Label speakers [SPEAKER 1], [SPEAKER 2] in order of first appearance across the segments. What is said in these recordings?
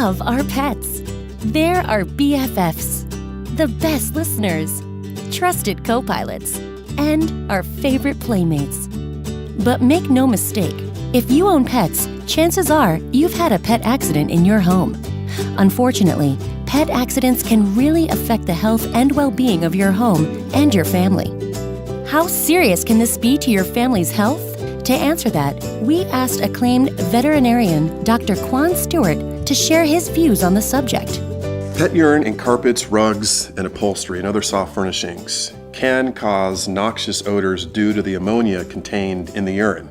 [SPEAKER 1] love our pets. They're our BFFs, the best listeners, trusted co-pilots, and our favorite playmates. But make no mistake, if you own pets, chances are you've had a pet accident in your home. Unfortunately, pet accidents can really affect the health and well-being of your home and your family. How serious can this be to your family's health? To answer that, we asked acclaimed veterinarian Dr. Quan Stewart to share his views on the subject.
[SPEAKER 2] Pet urine in carpets, rugs, and upholstery and other soft furnishings can cause noxious odors due to the ammonia contained in the urine,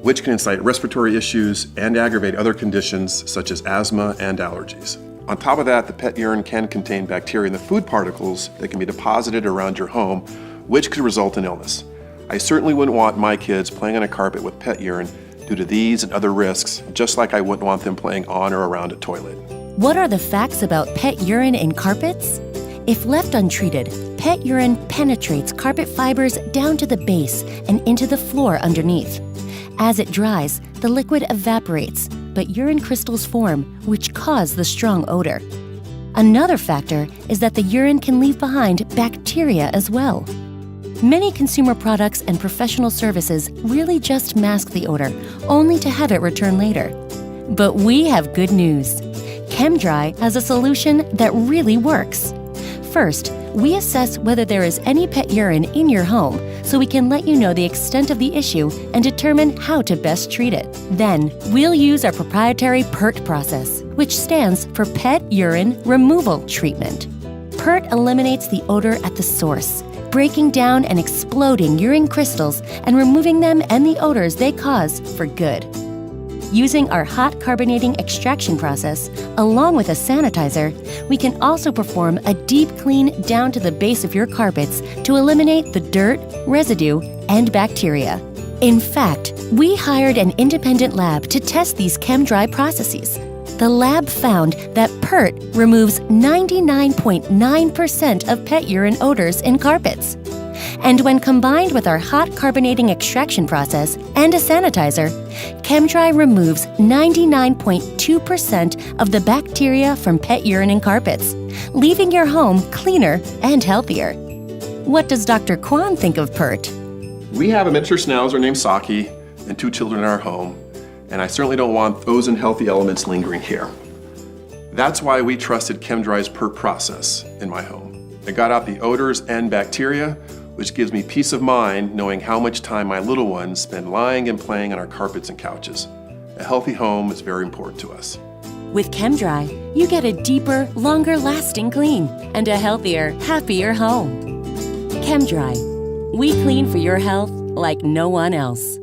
[SPEAKER 2] which can incite respiratory issues and aggravate other conditions such as asthma and allergies. On top of that, the pet urine can contain bacteria in the food particles that can be deposited around your home, which could result in illness. I certainly wouldn't want my kids playing on a carpet with pet urine due to these and other risks, just like I wouldn't want them playing on or around a toilet.
[SPEAKER 1] What are the facts about pet urine in carpets? If left untreated, pet urine penetrates carpet fibers down to the base and into the floor underneath. As it dries, the liquid evaporates, but urine crystals form, which cause the strong odor. Another factor is that the urine can leave behind bacteria as well. Many consumer products and professional services really just mask the odor, only to have it return later. But we have good news. Chem-Dry has a solution that really works. First, we assess whether there is any pet urine in your home so we can let you know the extent of the issue and determine how to best treat it. Then, we'll use our proprietary PERT process, which stands for Pet Urine Removal Treatment. PERT eliminates the odor at the source, breaking down and exploding urine crystals and removing them and the odors they cause for good. Using our hot carbonating extraction process, along with a sanitizer, we can also perform a deep clean down to the base of your carpets to eliminate the dirt, residue, and bacteria. In fact, we hired an independent lab to test these Chem-Dry processes. The lab found that PERT removes 99.9% of pet urine odors in carpets. And when combined with our hot carbonating extraction process and a sanitizer, Chem-Dry removes 99.2% of the bacteria from pet urine in carpets, leaving your home cleaner and healthier. What does Dr. Quan think of PERT?
[SPEAKER 2] We have a miniature schnauzer named Saki and 2 children in our home, and I certainly don't want those unhealthy elements lingering here. That's why we trusted Chem-Dry's PERT process in my home. It got out the odors and bacteria, which gives me peace of mind knowing how much time my little ones spend lying and playing on our carpets and couches. A healthy home is very important to us.
[SPEAKER 1] With Chem-Dry, you get a deeper, longer-lasting clean and a healthier, happier home. Chem-Dry. We clean for your health like no one else.